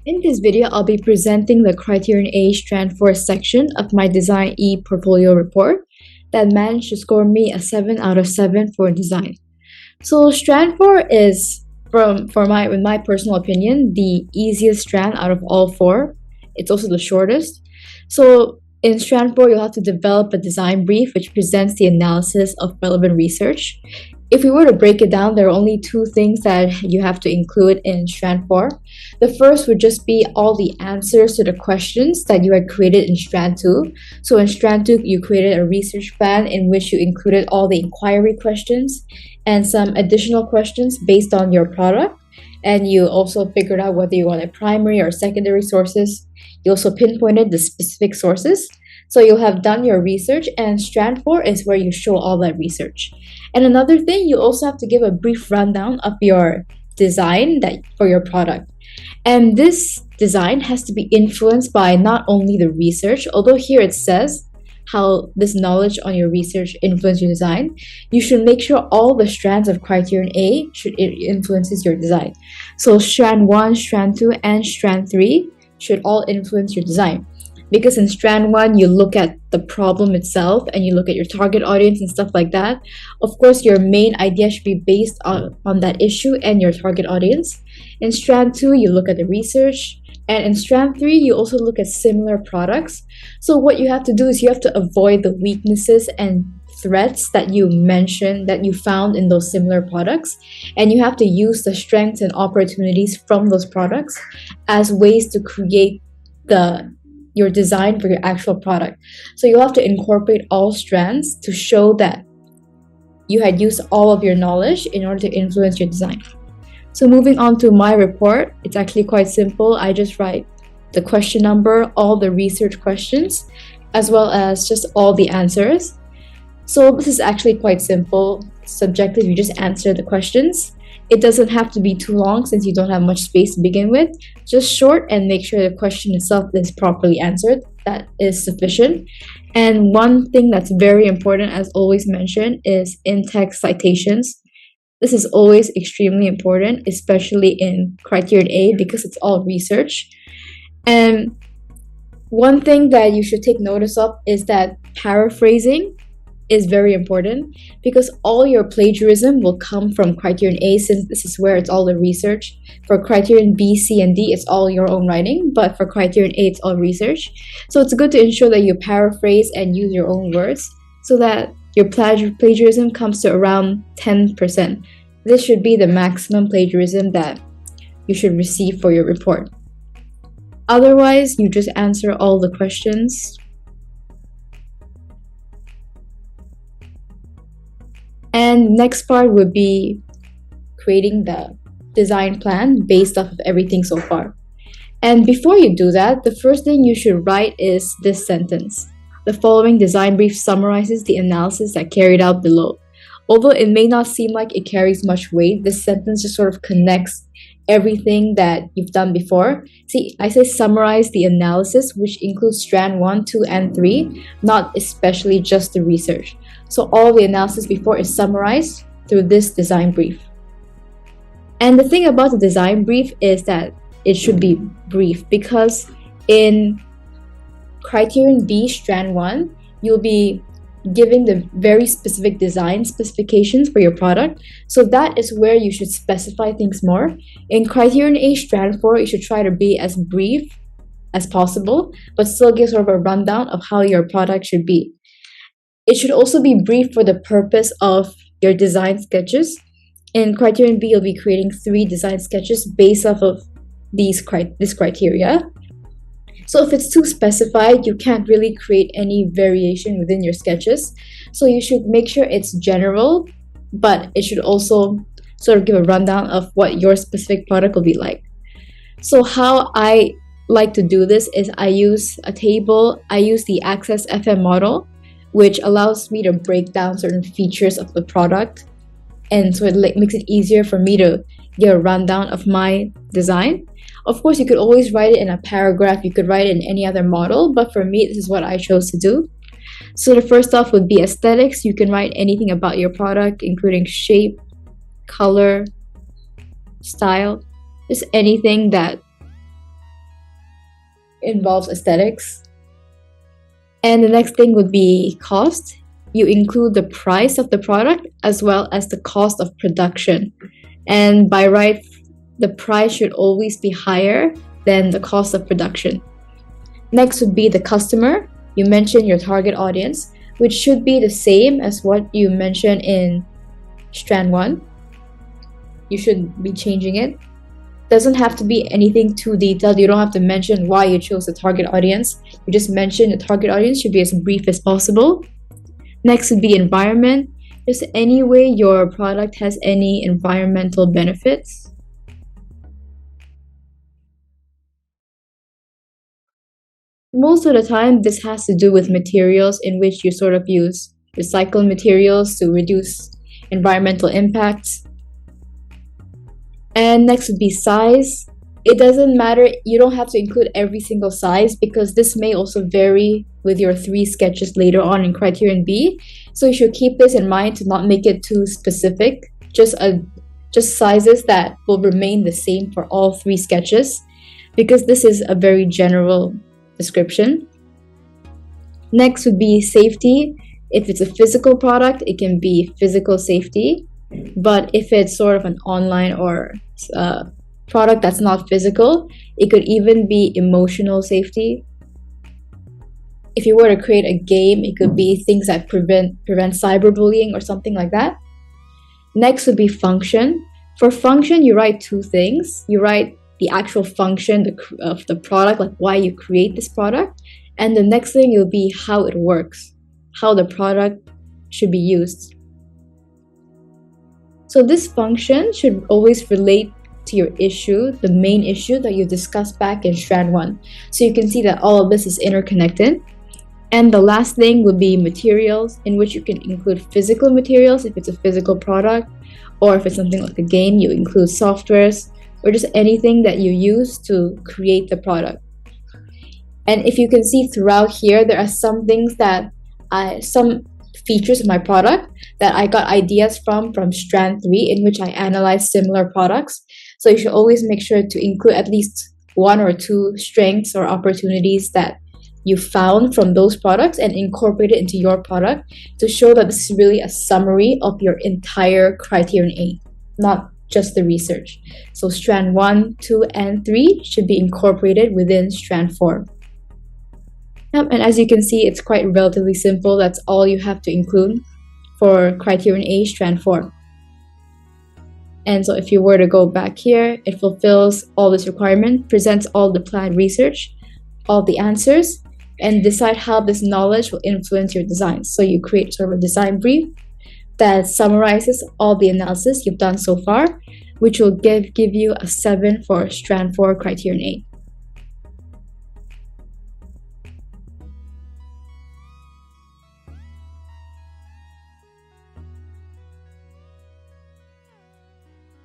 In this video, I'll be presenting the Criterion A Strand 4 section of my Design E portfolio report that managed to score me a 7 out of 7 for design. So Strand 4 is, in my personal opinion, the easiest strand out of all four. It's also the shortest. So in Strand 4, you'll have to develop a design brief which presents the analysis of relevant research. If we were to break it down, there are only two things that you have to include in Strand 4. The first would just be all the answers to the questions that you had created in Strand 2. So in Strand 2, you created a research plan in which you included all the inquiry questions and some additional questions based on your product. And you also figured out whether you wanted primary or secondary sources. You also pinpointed the specific sources. So you'll have done your research, and Strand 4 is where you show all that research. And another thing, you also have to give a brief rundown of your design for your product. And this design has to be influenced by not only the research, although here it says how this knowledge on your research influences your design, you should make sure all the strands of Criterion A should influences your design. So Strand 1, Strand 2, and Strand 3 should all influence your design. Because in Strand 1, you look at the problem itself and you look at your target audience and stuff like that. Of course, your main idea should be based on that issue and your target audience. In Strand 2, you look at the research. And in Strand 3, you also look at similar products. So what you have to do is you have to avoid the weaknesses and threats that you mentioned, that you found in those similar products. And you have to use the strengths and opportunities from those products as ways to create your design for your actual product. So you'll have to incorporate all strands to show that you had used all of your knowledge in order to influence your design. So moving on to my report, it's actually quite simple. I just write the question number, all the research questions, as well as just all the answers. So this is actually quite simple. Subjective, you just answer the questions. It doesn't have to be too long since you don't have much space to begin with. Just short and make sure the question itself is properly answered. That is sufficient. And one thing that's very important, as always mentioned, is in-text citations. This is always extremely important, especially in Criterion A because it's all research. And one thing that you should take notice of is that paraphrasing is very important because all your plagiarism will come from Criterion A since this is where it's all the research. For Criterion B, C, and D, it's all your own writing, but for Criterion A, it's all research. So it's good to ensure that you paraphrase and use your own words so that your plagiarism comes to around 10%. This should be the maximum plagiarism that you should receive for your report. Otherwise, you just answer all the questions. And next part would be creating the design plan based off of everything so far. And before you do that, the first thing you should write is this sentence. The following design brief summarizes the analysis that carried out below. Although it may not seem like it carries much weight, this sentence just sort of connects everything that you've done before. See, I say summarize the analysis, which includes Strand 1, 2, and 3, not especially just the research. So all the analysis before is summarized through this design brief. And the thing about the design brief is that it should be brief because in Criterion B, Strand 1, you'll be giving the very specific design specifications for your product. So that is where you should specify things more. In Criterion A, Strand 4, you should try to be as brief as possible, but still give sort of a rundown of how your product should be. It should also be brief for the purpose of your design sketches. In Criterion B, you'll be creating 3 design sketches based off of this criteria. So if it's too specified, you can't really create any variation within your sketches. So you should make sure it's general, but it should also sort of give a rundown of what your specific product will be like. So how I like to do this is I use a table. I use the Access FM model, which allows me to break down certain features of the product. And so it makes it easier for me to get a rundown of my design. Of course, you could always write it in a paragraph. You could write it in any other model, but for me, this is what I chose to do. So the first off would be aesthetics. You can write anything about your product, including shape, color, style, just anything that involves aesthetics. And the next thing would be cost. You include the price of the product as well as the cost of production. And by right, the price should always be higher than the cost of production. Next would be the customer. You mentioned your target audience, which should be the same as what you mentioned in strand 1. You should be changing it. Doesn't have to be anything too detailed. You don't have to mention why you chose the target audience. You just mention the target audience should be as brief as possible. Next would be environment. Just any way your product has any environmental benefits. Most of the time, this has to do with materials in which you sort of use recycled materials to reduce environmental impacts. And next would be size. It doesn't matter, you don't have to include every single size because this may also vary with your 3 sketches later on in criterion B. So you should keep this in mind to not make it too specific. Just sizes that will remain the same for all 3 sketches because this is a very general description. Next would be safety. If it's a physical product, it can be physical safety. But if it's sort of an online or product that's not physical, it could even be emotional safety. If you were to create a game, it could be things that prevent cyberbullying or something like that. Next would be function. For function, you write 2 things. You write the actual function of the product, like why you create this product. And the next thing will be how it works, how the product should be used. So this function should always relate to your issue, the main issue that you discussed back in strand 1. So you can see that all of this is interconnected. And the last thing would be materials, in which you can include physical materials if it's a physical product, or if it's something like a game, you include softwares, or just anything that you use to create the product. And if you can see throughout here, there are some things that some features of my product that I got ideas from strand 3, in which I analyzed similar products. So you should always make sure to include at least 1 or 2 strengths or opportunities that you found from those products and incorporate it into your product to show that this is really a summary of your entire criterion A, not just the research. So strand 1, 2, and 3 should be incorporated within strand 4. And as you can see, it's quite relatively simple. That's all you have to include for criterion A, strand 4. And so if you were to go back here, it fulfills all this requirement, presents all the planned research, all the answers, and decide how this knowledge will influence your design. So you create sort of a design brief that summarizes all the analysis you've done so far, which will give you a 7 for strand 4 criterion A.